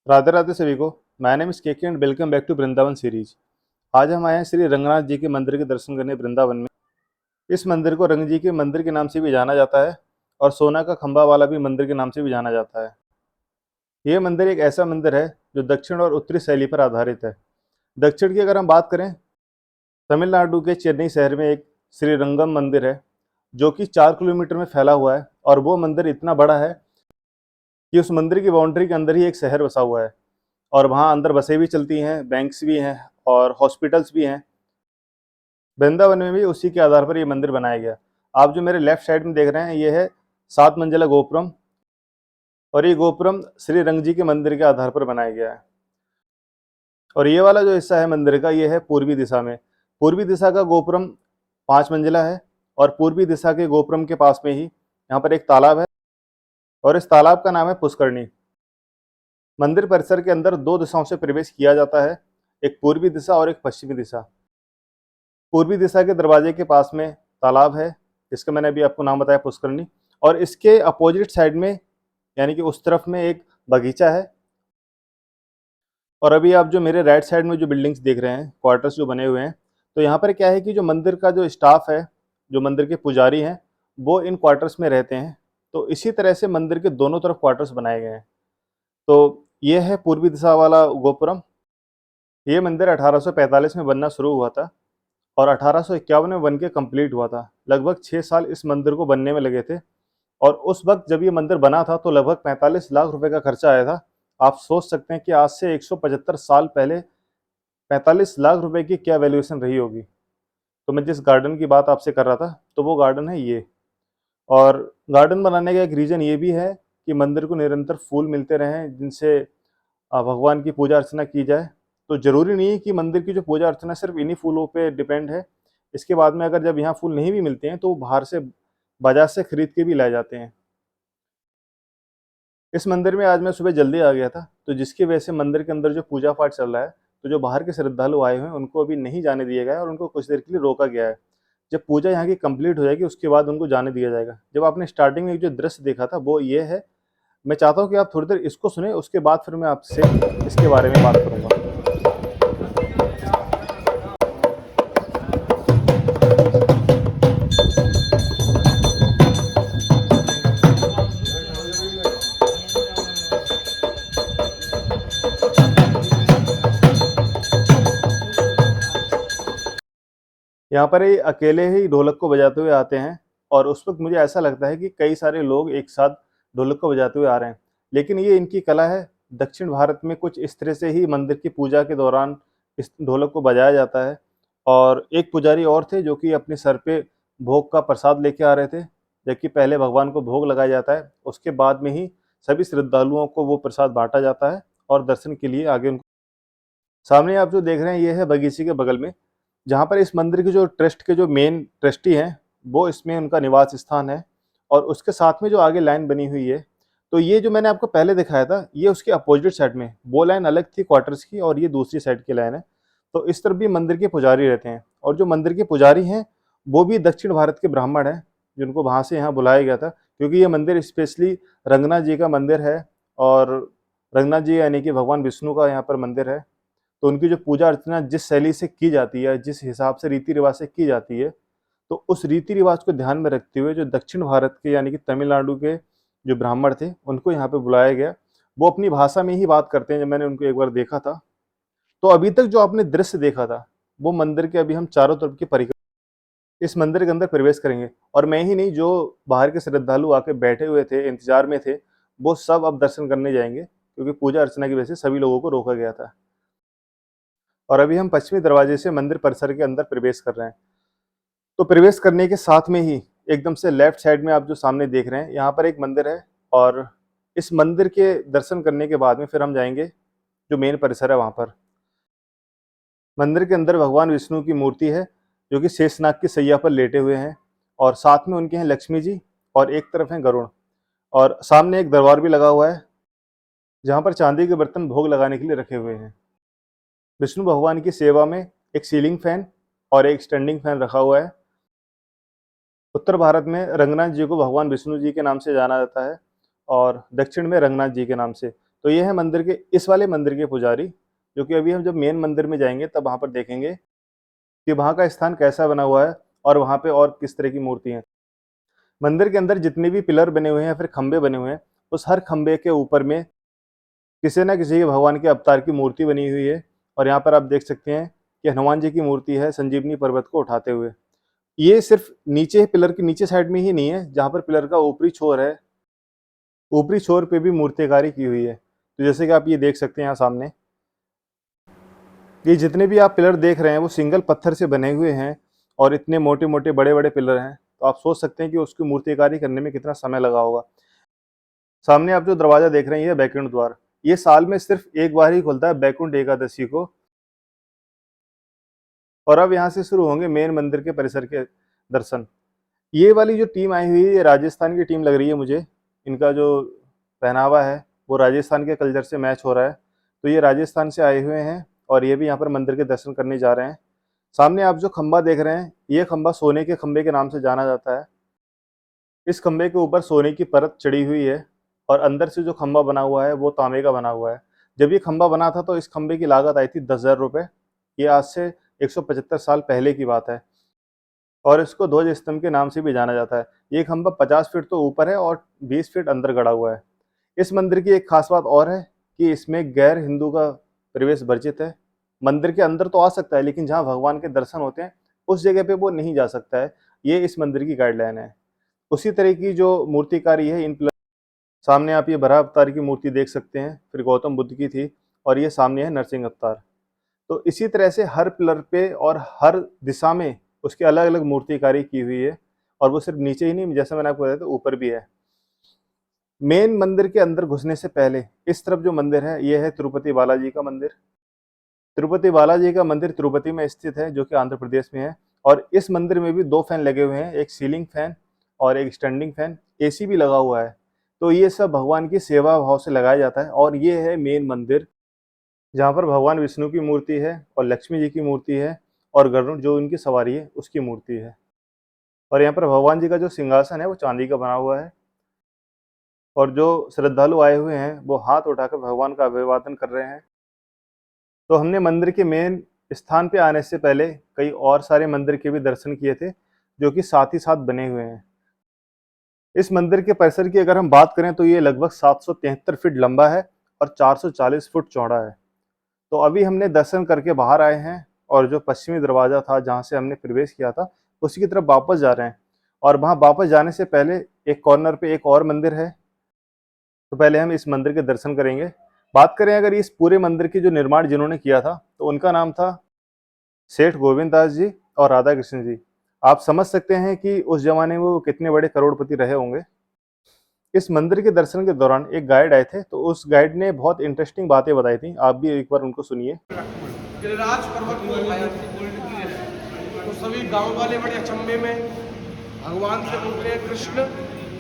राधे राधे सभी को। My name is KK and welcome back to Vrindavan series. आज हम आए हैं श्री रंगनाथ जी के मंदिर के दर्शन करने वृंदावन में। इस मंदिर को रंग जी के मंदिर के नाम से भी जाना जाता है और सोना का खंभा वाला भी मंदिर के नाम से भी जाना जाता है। ये मंदिर एक ऐसा मंदिर है जो दक्षिण और उत्तरी शैली पर आधारित है। दक्षिण की अगर हम बात करें, तमिलनाडु के चेन्नई शहर में एक श्री रंगम मंदिर है जो कि 4 किलोमीटर में फैला हुआ है। और वो मंदिर इतना बड़ा है कि उस मंदिर की बाउंड्री के अंदर ही एक शहर बसा हुआ है और वहाँ अंदर बसें भी चलती हैं, बैंक्स भी हैं और हॉस्पिटल्स भी हैं। वृंदावन में भी उसी के आधार पर ये मंदिर बनाया गया। आप जो मेरे लेफ्ट साइड में देख रहे हैं, ये है 7 मंजिला गोपुरम और ये गोपुरम श्री रंग जी के मंदिर के आधार पर बनाया गया है। और ये वाला जो हिस्सा है मंदिर का, ये है पूर्वी दिशा में। पूर्वी दिशा का गोपुरम 5 मंजिला है और पूर्वी दिशा के गोपुरम के पास में ही यहाँ पर एक तालाब है और इस तालाब का नाम है पुष्करणी। मंदिर परिसर के अंदर 2 दिशाओं से प्रवेश किया जाता है, एक पूर्वी दिशा और एक पश्चिमी दिशा। पूर्वी दिशा के दरवाजे के पास में तालाब है, जिसका मैंने अभी आपको नाम बताया पुष्करणी। और इसके अपोजिट साइड में यानी कि उस तरफ में एक बगीचा है। और अभी आप जो मेरे राइट साइड में जो बिल्डिंग्स देख रहे हैं, क्वार्टर्स जो बने हुए हैं, तो यहाँ पर क्या है कि जो मंदिर का जो स्टाफ है, जो मंदिर के पुजारी हैं, वो इन क्वार्टर्स में रहते हैं। तो इसी तरह से मंदिर के दोनों तरफ क्वार्टर्स बनाए गए हैं। तो ये है पूर्वी दिशा वाला गोपुरम। ये मंदिर 1845 में बनना शुरू हुआ था और 1851 में बन के कंप्लीट हुआ था। लगभग 6 साल इस मंदिर को बनने में लगे थे। और उस वक्त जब ये मंदिर बना था तो लगभग 45 लाख रुपए का खर्चा आया था। आप सोच सकते हैं कि आज से 175 साल पहले 45 लाख रुपए की क्या वैल्यूएशन रही होगी। तो मैं जिस गार्डन की बात आपसे कर रहा था, तो वो गार्डन है ये। और गार्डन बनाने का एक रीज़न ये भी है कि मंदिर को निरंतर फूल मिलते रहें, जिनसे भगवान की पूजा अर्चना की जाए। तो ज़रूरी नहीं है कि मंदिर की जो पूजा अर्चना सिर्फ इन्हीं फूलों पे डिपेंड है। इसके बाद में अगर जब यहाँ फूल नहीं भी मिलते हैं तो वो बाहर से बाजार से खरीद के भी लाए जाते हैं। इस मंदिर में आज मैं सुबह जल्दी आ गया था, तो जिसकी वजह से मंदिर के अंदर जो पूजा पाठ चल रहा है, तो जो बाहर के श्रद्धालु आए हुए हैं उनको अभी नहीं जाने दिया गया है और उनको कुछ देर के लिए रोका गया है। जब पूजा यहाँ की कंप्लीट हो जाएगी उसके बाद उनको जाने दिया जाएगा। जब आपने स्टार्टिंग में एक जो दृश्य देखा था वो ये है। मैं चाहता हूँ कि आप थोड़ी देर इसको सुने, उसके बाद फिर मैं आपसे इसके बारे में बात करूँगा। यहाँ पर ये अकेले ही ढोलक को बजाते हुए आते हैं और उस वक़्त मुझे ऐसा लगता है कि कई सारे लोग एक साथ ढोलक को बजाते हुए आ रहे हैं। लेकिन ये इनकी कला है। दक्षिण भारत में कुछ इस तरह से ही मंदिर की पूजा के दौरान इस ढोलक को बजाया जाता है। और एक पुजारी और थे जो कि अपने सर पे भोग का प्रसाद लेके आ रहे थे, जबकि पहले भगवान को भोग लगाया जाता है, उसके बाद में ही सभी श्रद्धालुओं को वो प्रसाद बाँटा जाता है और दर्शन के लिए आगे उनको सामने आप जो देख रहे हैं ये है बगीचे के बगल में, जहाँ पर इस मंदिर के जो ट्रस्ट के जो मेन ट्रस्टी हैं, वो इसमें उनका निवास स्थान है। और उसके साथ में जो आगे लाइन बनी हुई है, तो ये जो मैंने आपको पहले दिखाया था, ये उसके अपोजिट साइड में, वो लाइन अलग थी क्वार्टर्स की और ये दूसरी साइड की लाइन है। तो इस तरफ भी मंदिर के पुजारी रहते हैं और जो मंदिर के पुजारी हैं, वो भी दक्षिण भारत के ब्राह्मण हैं, जिनको वहाँ से यहाँ बुलाया गया था, क्योंकि ये मंदिर स्पेशली रंगनाथ जी का मंदिर है। और रंगनाथ जी यानी कि भगवान विष्णु का यहाँ पर मंदिर है। तो उनकी जो पूजा अर्चना जिस शैली से की जाती है, जिस हिसाब से रीति रिवाज से की जाती है, तो उस रीति रिवाज को ध्यान में रखते हुए जो दक्षिण भारत के यानी कि तमिलनाडु के जो ब्राह्मण थे, उनको यहाँ पे बुलाया गया। वो अपनी भाषा में ही बात करते हैं। जब मैंने उनको एक बार देखा था, तो अभी तक जो आपने दृश्य देखा था, वो मंदिर के अभी हम चारों तरफ की परिक्रमा इस मंदिर के अंदर प्रवेश करेंगे। और मैं ही नहीं, जो बाहर के श्रद्धालु आके बैठे हुए थे, इंतजार में थे, वो सब अब दर्शन करने जाएंगे, क्योंकि पूजा अर्चना की वजह से सभी लोगों को रोका गया था। और अभी हम पश्चिमी दरवाजे से मंदिर परिसर के अंदर प्रवेश कर रहे हैं। तो प्रवेश करने के साथ में ही एकदम से लेफ्ट साइड में आप जो सामने देख रहे हैं, यहाँ पर एक मंदिर है। और इस मंदिर के दर्शन करने के बाद में फिर हम जाएंगे जो मेन परिसर है वहाँ पर। मंदिर के अंदर भगवान विष्णु की मूर्ति है, जो कि शेषनाग की सैया पर लेटे हुए हैं। और साथ में उनके हैं लक्ष्मी जी और एक तरफ है गरुड़। और सामने एक दरबार भी लगा हुआ है, जहाँ पर चांदी के बर्तन भोग लगाने के लिए रखे हुए हैं। विष्णु भगवान की सेवा में एक सीलिंग फैन और एक स्टैंडिंग फैन रखा हुआ है। उत्तर भारत में रंगनाथ जी को भगवान विष्णु जी के नाम से जाना जाता है और दक्षिण में रंगनाथ जी के नाम से। तो ये है मंदिर के, इस वाले मंदिर के पुजारी, जो कि अभी हम जब मेन मंदिर में जाएंगे तब वहाँ पर देखेंगे कि वहाँ का स्थान कैसा बना हुआ है और वहाँ पे और किस तरह की मूर्ति हैं। मंदिर के अंदर जितने भी पिलर बने हुए हैं या फिर खंबे बने हुए हैं, उस हर खंबे के ऊपर में किसी न किसी भगवान के अवतार की मूर्ति बनी हुई है। और यहाँ पर आप देख सकते हैं कि हनुमान जी की मूर्ति है संजीवनी पर्वत को उठाते हुए। ये सिर्फ नीचे पिलर के नीचे साइड में ही नहीं है, जहाँ पर पिलर का ऊपरी छोर है, ऊपरी छोर पे भी मूर्तिकारी की हुई है। तो जैसे कि आप ये देख सकते हैं यहाँ सामने, ये जितने भी आप पिलर देख रहे हैं वो सिंगल पत्थर से बने हुए हैं और इतने मोटे मोटे बड़े बड़े पिलर हैं। तो आप सोच सकते हैं कि उसकी मूर्तिकारी करने में कितना समय लगा होगा। सामने आप जो दरवाजा देख रहे हैं ये बैकुंठ द्वार। ये साल में सिर्फ एक बार ही खुलता है, बैकुंठ एकादशी को। और अब यहाँ से शुरू होंगे मेन मंदिर के परिसर के दर्शन। ये वाली जो टीम आई हुई है ये राजस्थान की टीम लग रही है मुझे। इनका जो पहनावा है वो राजस्थान के कल्चर से मैच हो रहा है। तो ये राजस्थान से आए हुए हैं और ये भी यहाँ पर मंदिर के दर्शन करने जा रहे हैं। सामने आप जो खंबा देख रहे हैं ये खंबा सोने के खंबे के नाम से जाना जाता है। इस खंबे के ऊपर सोने की परत चढ़ी हुई है और अंदर से जो खंबा बना हुआ है वो तांबे का बना हुआ है। जब ये खंबा बना था तो इस खंबे की लागत आई थी 10,000 रुपये। ये आज से 175 साल पहले की बात है और इसको ध्वज स्तंभ के नाम से भी जाना जाता है। ये खंबा 50 फीट तो ऊपर है और 20 फीट अंदर गड़ा हुआ है। इस मंदिर की एक खास बात और है कि इसमें गैर हिंदू का प्रवेश वर्जित है। मंदिर के अंदर तो आ सकता है लेकिन जहाँ भगवान के दर्शन होते हैं उस जगह पे वो नहीं जा सकता है। ये इस मंदिर की गाइडलाइन है। उसी तरह की जो मूर्तिकारी है इन सामने आप ये बराह अवतार की मूर्ति देख सकते हैं, फिर गौतम बुद्ध की थी और ये सामने है नरसिंह अवतार। तो इसी तरह से हर पिलर पे और हर दिशा में उसकी अलग अलग मूर्तिकारी की हुई है और वो सिर्फ नीचे ही नहीं, जैसे मैंने आपको बताया था, ऊपर भी है। मेन मंदिर के अंदर घुसने से पहले इस तरफ जो मंदिर है ये है तिरुपति बालाजी का मंदिर। तिरुपति बालाजी का मंदिर तिरुपति में स्थित है जो कि आंध्र प्रदेश में है। और इस मंदिर में भी 2 फैन लगे हुए हैं, एक सीलिंग फैन और एक स्टैंडिंग फैन, एसी भी लगा हुआ है। तो ये सब भगवान की सेवा भाव से लगाया जाता है। और ये है मेन मंदिर जहाँ पर भगवान विष्णु की मूर्ति है और लक्ष्मी जी की मूर्ति है और गरुड़ जो इनकी सवारी है उसकी मूर्ति है। और यहाँ पर भगवान जी का जो सिंहासन है वो चांदी का बना हुआ है और जो श्रद्धालु आए हुए हैं वो हाथ उठाकर भगवान का अभिवादन कर रहे हैं। तो हमने मंदिर के मेन स्थान पे आने से पहले कई और सारे मंदिर के भी दर्शन किए थे जो कि साथ ही साथ बने हुए हैं। इस मंदिर के परिसर की अगर हम बात करें तो ये लगभग 773 फीट लंबा है और 440 फुट चौड़ा है। तो अभी हमने दर्शन करके बाहर आए हैं और जो पश्चिमी दरवाज़ा था जहाँ से हमने प्रवेश किया था उसी की तरफ वापस जा रहे हैं। और वहाँ वापस जाने से पहले एक कॉर्नर पे एक और मंदिर है, तो पहले हम इस मंदिर के दर्शन करेंगे। बात करें अगर इस पूरे मंदिर की जो निर्माण जिन्होंने किया था तो उनका नाम था सेठ गोविंद दास जी और राधा कृष्ण जी। आप समझ सकते हैं कि उस जमाने में वो कितने बड़े करोड़पति रहे होंगे। इस मंदिर के दर्शन के दौरान एक गाइड आए थे तो उस गाइड ने बहुत इंटरेस्टिंग बातें बताई थी, आप भी एक बार उनको सुनिए। गिरिराज पर्वत को उठाया तो सभी गांव वाले बड़े अचंभे में भगवान से बोलते हैं कृष्ण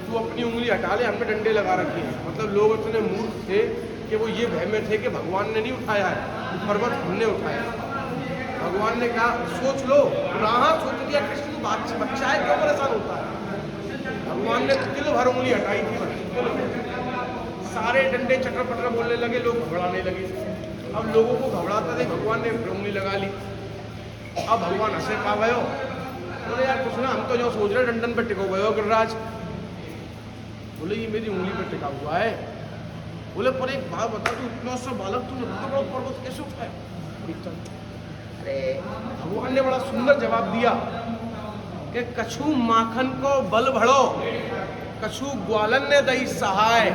तू अपनी उंगली हटा ले, हम पे डंडे लगा रखे हैं। मतलब लोग इतने मूर्ख थे कि वो ये भय में थे कि भगवान ने नहीं उठाया है, पर्वत हमने उठाया। भगवान ने कहा सोच लो, कहाँ सोच लिया कृष्ण, तू बच्चा है क्यों परेशान होता है। भगवान ने तिल भर उंगली हटाई थी, सारे डंडे चटर पटर बोलने लगे, लोग घबराने लगे। अब लोगों को घबराता थे, भगवान ने उंगली लगा ली। अब भगवान हंसे खा गयो, बोले यार कुछ ना, हम तो जो सोच रहे डंडन पे टिको गयो गिरिराज। बोले ये मेरी उंगली पे टिका हुआ है। बोले पर एक बात बता, तू इतना सा बालक तूने इतना बड़ा पर्वत कैसे उठाया। अरे भगवान ने बड़ा सुंदर जवाब दिया कि कछु माखन को बल भड़ो, कछु ग्वालन ने दई सहाय,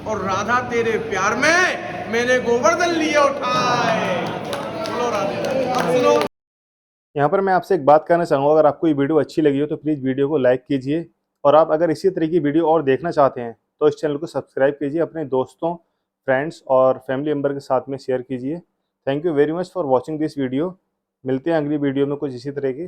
और राधा तेरे प्यार में मैंने गोवर्धन लिए उठाए। बोलो राधे। अब सुनो, यहाँ पर मैं आपसे एक बात कहना चाहूँगा, अगर आपको ये वीडियो अच्छी लगी हो तो प्लीज़ वीडियो को लाइक कीजिए और आप अगर इसी तरह की वीडियो और देखना चाहते हैं तो इस चैनल को सब्सक्राइब कीजिए, अपने दोस्तों, फ्रेंड्स और फैमिली मेम्बर के साथ में शेयर कीजिए। Thank you very much for watching this video. मिलते हैं अगली वीडियो में कुछ इसी तरह की।